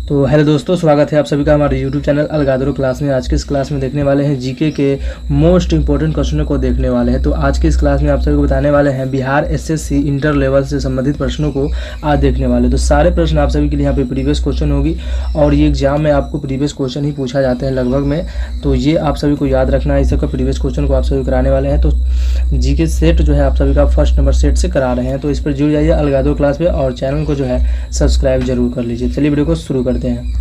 तो हेलो दोस्तों, स्वागत है आप सभी का हमारे यूट्यूब चैनल अलगादुरो क्लास में। आज के इस क्लास में देखने वाले हैं जीके के मोस्ट इंपॉर्टेंट क्वेश्चनों को देखने वाले हैं। तो आज के इस क्लास में आप सभी को बताने वाले हैं बिहार एसएससी इंटर लेवल से संबंधित प्रश्नों को आज देखने वाले। तो सारे प्रश्न आप सभी के लिए यहाँ पे प्रीवियस क्वेश्चन होगी और ये एग्जाम में आपको प्रीवियस क्वेश्चन ही पूछा जाते हैं लगभग में। तो ये आप सभी को याद रखना है, इस सबका प्रीवियस क्वेश्चन को आप सभी कराने वाले हैं। तो जीके सेट जो है आप सभी का फर्स्ट नंबर सेट से करा रहे हैं, तो इस पर जुड़ जाइए अलगादुरो क्लास पे और चैनल को जो है सब्सक्राइब जरूर कर लीजिए। चलिए वीडियो को शुरू करते हैं।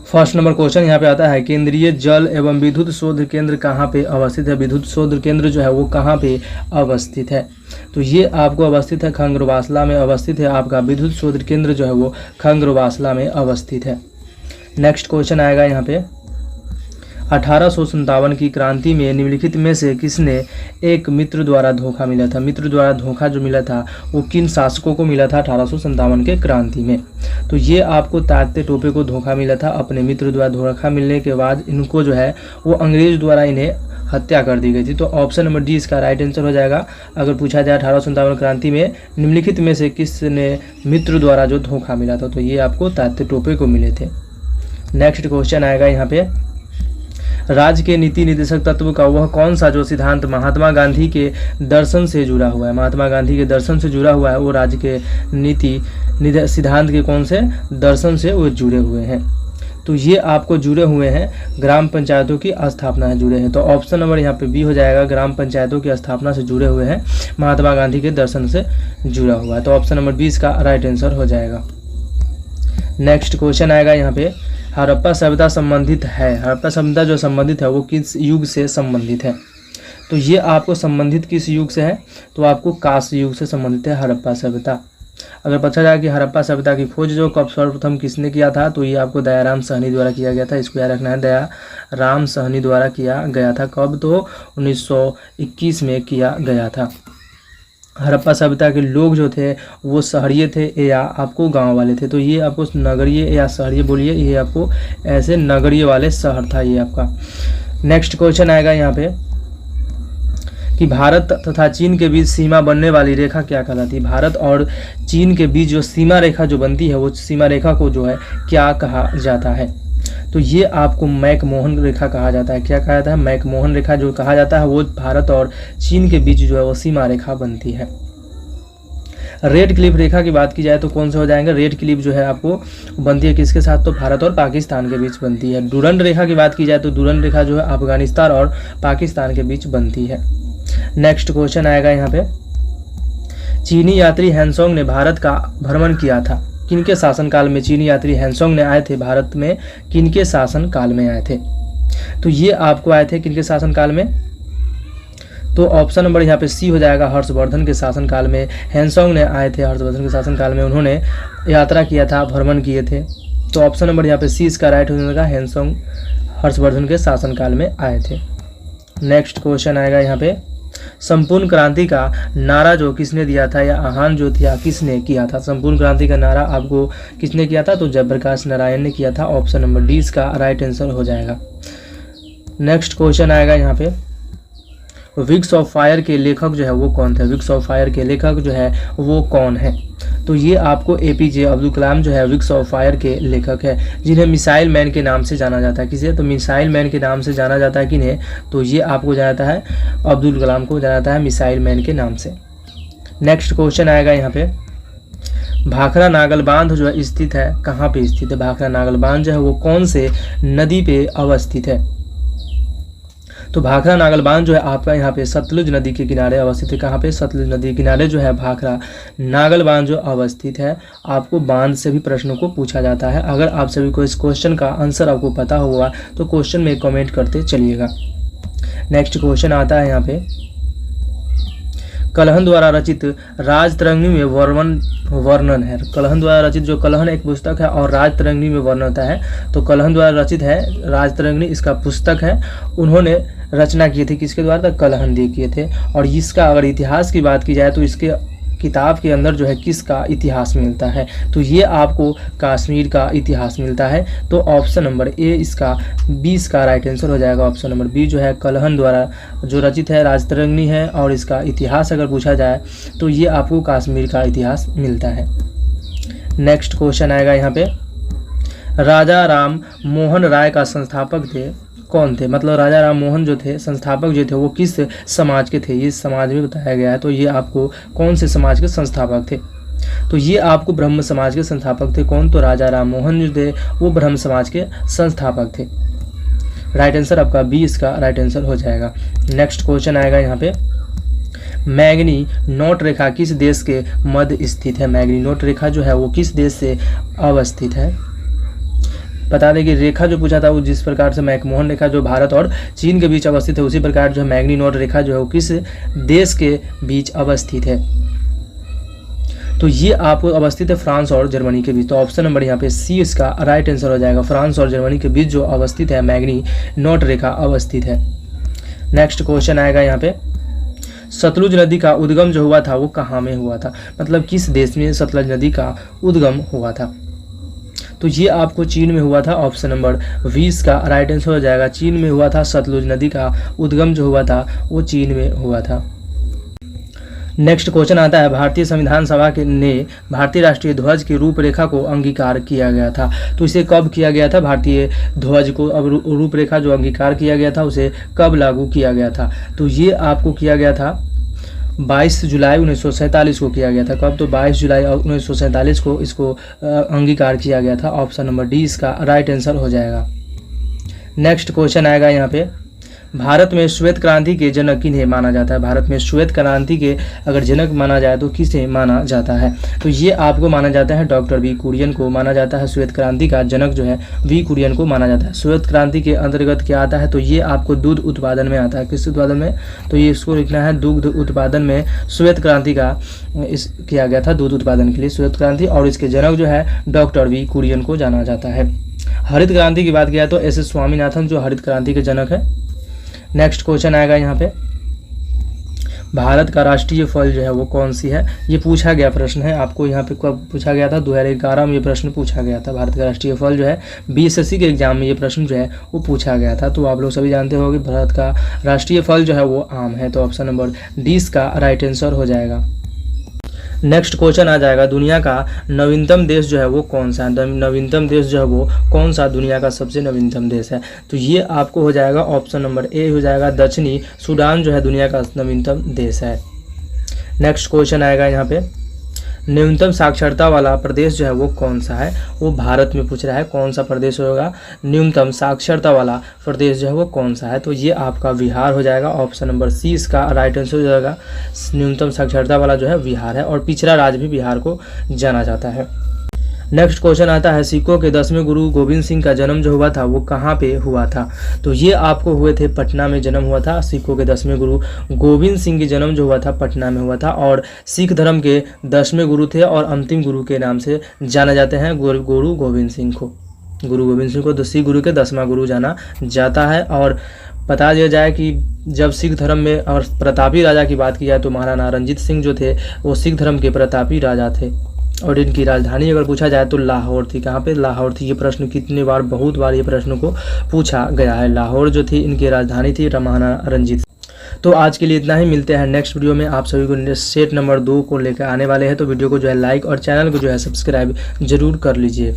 फर्स्ट नंबर क्वेश्चन यहाँ पे आता है, केंद्रीय जल एवं विद्युत शोध केंद्र कहाँ पे अवस्थित है। विद्युत शोध केंद्र जो है वो कहाँ पे अवस्थित है, तो ये आपको अवस्थित है खंगरवासला में अवस्थित है। आपका विद्युत शोध केंद्र जो है वो खंगरवासला में अवस्थित है। नेक्स्ट क्वेश्चन आएगा यहाँ पे, 1857 की क्रांति में निम्नलिखित में से किसने एक मित्र द्वारा धोखा मिला था। मित्र द्वारा धोखा जो मिला था वो किन शासकों को मिला था 1857 के क्रांति में। तो ये आपको तात्या टोपे को धोखा मिला था। अपने मित्र द्वारा धोखा मिलने के बाद इनको जो है वो अंग्रेज द्वारा इन्हें हत्या कर दी गई थी। तो ऑप्शन नंबर डी इसका राइट आंसर हो जाएगा। अगर पूछा जाए 1857 क्रांति में निम्नलिखित में से किसने मित्र द्वारा जो धोखा मिला था, तो ये आपको तात्या टोपे को मिले थे। नेक्स्ट क्वेश्चन आएगा यहाँ पे, राज्य के नीति निर्देशक तत्व का वह कौन सा जो सिद्धांत महात्मा गांधी के दर्शन से जुड़ा हुआ है। महात्मा गांधी के दर्शन से जुड़ा हुआ है वो राज्य के नीति सिद्धांत के कौन से दर्शन से वो जुड़े हुए हैं। तो ये आपको जुड़े हुए हैं ग्राम पंचायतों की स्थापना से जुड़े हैं। तो ऑप्शन नंबर यहाँ पे बी हो जाएगा, ग्राम पंचायतों की स्थापना से जुड़े हुए हैं, महात्मा गांधी के दर्शन से जुड़ा हुआ है। तो ऑप्शन नंबर 20 का राइट आंसर हो जाएगा। नेक्स्ट क्वेश्चन आएगा यहाँ पे, हड़प्पा सभ्यता संबंधित है। हड़प्पा सभ्यता जो संबंधित है वो किस युग से संबंधित है, तो ये आपको संबंधित किस युग से है, तो आपको कांस्य युग से संबंधित है हड़प्पा सभ्यता। अगर पूछा जाए कि हड़प्पा सभ्यता की खोज जो कब सर्वप्रथम किसने किया था, तो ये आपको दयाराम साहनी द्वारा किया गया था। इसको याद रखना है, दयाराम साहनी द्वारा किया गया था। कब, तो 1921 में किया गया था। हड़प्पा सभ्यता के लोग जो थे वो शहरीय थे या आपको गांव वाले थे, तो ये आपको नगरीय या शहरीय बोलिए, ये आपको ऐसे नगरीय वाले शहर था ये आपका। नेक्स्ट क्वेश्चन आएगा यहाँ पे कि भारत तथा चीन के बीच सीमा बनने वाली रेखा क्या कहलाती है। भारत और चीन के बीच जो सीमा रेखा जो बनती है वो सीमा रेखा को जो है क्या कहा जाता है, तो ये आपको मैकमोहन रेखा कहा जाता है। क्या कहा जाता है, मैकमोहन रेखा जो कहा जाता है वो भारत और चीन के बीच जो है वो सीमा रेखा बनती है। रेड क्लिफ रेखा की बात की जाए तो कौन से हो जाएंगे, रेड क्लिफ जो है आपको बनती है किसके साथ, तो भारत और पाकिस्तान के बीच बनती है। डुरंड रेखा की बात की जाए तो डुरंड रेखा जो है अफगानिस्तान और पाकिस्तान के बीच बनती है। नेक्स्ट क्वेश्चन आएगा यहाँ पे, चीनी यात्री हैंसोंग ने भारत का भ्रमण किया था किनके शासनकाल में। चीनी यात्री हैंसोंग ने आए थे भारत में किनके शासनकाल में आए थे, तो ये आपको आए थे किनके शासनकाल में, तो ऑप्शन नंबर यहाँ पे सी हो जाएगा, हर्षवर्धन के शासनकाल में हैंसोंग ने आए थे। हर्षवर्धन के शासनकाल में उन्होंने यात्रा किया था, भ्रमण किए थे। तो ऑप्शन नंबर यहाँ पे सी इसका राइट हो जाएगा, हैंसोंग हर्षवर्धन के शासनकाल में आए थे। नेक्स्ट क्वेश्चन आएगा यहाँ पे, संपूर्ण क्रांति का नारा जो किसने दिया था या आह्वान जो था किसने किया था। संपूर्ण क्रांति का नारा आपको किसने किया था, तो जयप्रकाश नारायण ने किया था। ऑप्शन नंबर डी इसका राइट आंसर हो जाएगा। नेक्स्ट क्वेश्चन आएगा यहाँ पे, विंग्स ऑफ फायर के लेखक जो है वो कौन थे। विंग्स ऑफ फायर के लेखक जो है वो कौन है, तो ये आपको एपीजे अब्दुल कलाम जो है विंग्स ऑफ फायर के लेखक है, जिन्हें मिसाइल मैन के नाम से जाना जाता है। किसे, तो मिसाइल मैन के नाम से जाना जाता है किन्हें, तो ये आपको जाना जाता है अब्दुल कलाम को जाना जाता है मिसाइल मैन के नाम से। नेक्स्ट क्वेश्चन आएगा यहाँ पे, भाखड़ा नागल बांध जो है स्थित है कहाँ पे स्थित है। भाखड़ा नागल बांध जो है वो कौन से नदी पे अवस्थित है, तो भाखड़ा नागल बांध जो है आपका यहाँ पे सतलुज नदी के किनारे अवस्थित है। कहाँ पे, सतलुज नदी के किनारे जो है भाखड़ा नागल बांध जो अवस्थित है। आपको बांध से भी प्रश्नों को पूछा जाता है। अगर आप सभी को इस क्वेश्चन का आंसर आपको पता होगा तो क्वेश्चन में कमेंट करते चलिएगा। नेक्स्ट क्वेश्चन आता है यहाँ पे, कलहन द्वारा रचित राजतरंगिणी में वर्णन है। कलहन द्वारा रचित जो कलहन एक पुस्तक है और राजतरंगिणी में वर्णन होता है, तो कलहन द्वारा रचित है राजतरंगिणी इसका पुस्तक है। उन्होंने रचना की थी किसके द्वारा, तो कलहन दे किए थे। और इसका अगर इतिहास की बात की जाए तो इसके किताब के अंदर जो है किसका इतिहास मिलता है, तो ये आपको कश्मीर का इतिहास मिलता है। तो ऑप्शन नंबर ए इसका 20 का राइट आंसर हो जाएगा। ऑप्शन नंबर बी जो है कलहन द्वारा जो रचित है राजतरंगिणी है और इसका इतिहास अगर पूछा जाए तो ये आपको कश्मीर का इतिहास मिलता है। नेक्स्ट क्वेश्चन आएगा यहाँ पे, राजा राम मोहन राय का संस्थापक थे कौन थे? मतलब राजा राम मोहन जो थे संस्थापक जो थे वो किस समाज के थे? ये समाज में बताया गया है, तो ये आपको कौन से समाज के संस्थापक थे? तो ये आपको ब्रह्म समाज के संस्थापक थे। कौन? तो राजा राम मोहन जो थे वो ब्रह्म समाज के संस्थापक थे। राइट आंसर आपका बी इसका राइट आंसर हो जाएगा। नेक्स्ट क्वेश्चन आएगा यहाँ पे, मैग्नी नोट रेखा किस देश के मध्य स्थित है? मैग्नी नोट रेखा जो है वो किस देश से अवस्थित है? बता दें कि रेखा जो पूछा था वो जिस प्रकार से मैकमोहन रेखा जो भारत और चीन के बीच अवस्थित है, उसी प्रकार जो है मैग्नी नोट रेखा जो है वो किस देश के बीच अवस्थित है? तो ये आपको अवस्थित है फ्रांस और जर्मनी के बीच। तो ऑप्शन नंबर यहाँ पे सी इसका राइट आंसर हो जाएगा। फ्रांस और जर्मनी के बीच जो अवस्थित है मैग्नी नोट रेखा अवस्थित है। नेक्स्ट क्वेश्चन आएगा यहाँ पे, सतलुज नदी का उद्गम जो हुआ था वो कहाँ में हुआ था? मतलब किस देश में सतलुज नदी का उद्गम हुआ था? तो ये आपको चीन में हुआ था। ऑप्शन नंबर 20 का राइट आंसर हो जाएगा। चीन में हुआ था, सतलुज नदी का उद्गम जो हुआ था वो चीन में हुआ था। नेक्स्ट क्वेश्चन आता है, भारतीय संविधान सभा ने भारतीय राष्ट्रीय ध्वज की रूपरेखा को अंगीकार किया गया था, तो इसे कब किया गया था? भारतीय ध्वज को अब रूपरेखा जो अंगीकार किया गया था उसे कब लागू किया गया था? तो ये आपको किया गया था 22 जुलाई 1947 को किया गया था। कब? तो 22 जुलाई 1947 को इसको अंगीकार किया गया था। ऑप्शन नंबर डी इसका राइट आंसर हो जाएगा। नेक्स्ट क्वेश्चन आएगा यहाँ पे, भारत में श्वेत क्रांति के जनक किन्हें माना जाता है? भारत में श्वेत क्रांति के अगर जनक माना जाए तो किसे माना जाता है? तो ये आपको माना जाता है डॉक्टर वी कुरियन को माना जाता है। श्वेत क्रांति का जनक जो है वी कुरियन को माना जाता है। श्वेत क्रांति के अंतर्गत क्या आता है? तो ये आपको दूध उत्पादन में आता है। किस उत्पादन में? तो ये इसको लिखना है, दुग्ध उत्पादन में श्वेत क्रांति का किया गया था, दूध उत्पादन के लिए श्वेत क्रांति, और इसके जनक जो है डॉक्टर वी कुरियन को जाना जाता है। हरित क्रांति की बात किया तो एस स्वामीनाथन जो हरित क्रांति के जनक है। नेक्स्ट क्वेश्चन आएगा यहाँ पे, भारत का राष्ट्रीय फल जो है वो कौन सी है? ये पूछा गया प्रश्न है आपको। यहाँ पे कब पूछा गया था? 2011 में ये प्रश्न पूछा गया था। भारत का राष्ट्रीय फल जो है बीएसएससी के एग्जाम में ये प्रश्न जो है वो पूछा गया था। तो आप लोग सभी जानते हो कि भारत का राष्ट्रीय फल जो है वो आम है। तो ऑप्शन नंबर डी इसका राइट आंसर हो जाएगा। नेक्स्ट क्वेश्चन आ जाएगा, दुनिया का नवीनतम देश जो है वो कौन सा है? नवीनतम देश जो है वो कौन सा दुनिया का सबसे नवीनतम देश है? तो ये आपको हो जाएगा ऑप्शन नंबर ए हो जाएगा, दक्षिणी सूडान जो है दुनिया का नवीनतम देश है। नेक्स्ट क्वेश्चन आएगा यहाँ पे, न्यूनतम साक्षरता वाला प्रदेश जो है वो कौन सा है? वो भारत में पूछ रहा है, कौन सा प्रदेश होगा न्यूनतम साक्षरता वाला प्रदेश जो है वो कौन सा है? तो ये आपका बिहार हो जाएगा। ऑप्शन नंबर सी इसका राइट आंसर हो जाएगा। न्यूनतम साक्षरता वाला जो है बिहार है, और पिछड़ा राज्य भी बिहार को जाना जाता है। नेक्स्ट क्वेश्चन आता है, सिखों के 10वें गुरु गोविंद सिंह का जन्म जो हुआ था वो कहाँ पे हुआ था? तो ये आपको हुए थे पटना में जन्म हुआ था। सिखों के 10वें गुरु गोविंद सिंह की जन्म जो हुआ था पटना में हुआ था, और सिख धर्म के 10वें गुरु थे और अंतिम गुरु के नाम से जाना जाते हैं गुरु गोविंद सिंह को। गुरु गोविंद सिंह को सिख गुरु के 10वां गुरु जाना जाता है। और बता दिया जाए कि जब सिख धर्म में और प्रतापी राजा की बात की जाए तो महाराणा रंजीत सिंह जो थे वो सिख धर्म के प्रतापी राजा थे, और इनकी राजधानी अगर पूछा जाए तो लाहौर थी। कहाँ पे? लाहौर थी। ये प्रश्न कितने बार, बहुत बार ये प्रश्न को पूछा गया है। लाहौर जो थी इनकी राजधानी थी महाराणा रंजीत। तो आज के लिए इतना ही, मिलते हैं नेक्स्ट वीडियो में। आप सभी को सेट नंबर 2 को लेकर आने वाले हैं, तो वीडियो को जो है लाइक और चैनल को जो है सब्सक्राइब जरूर कर लीजिए।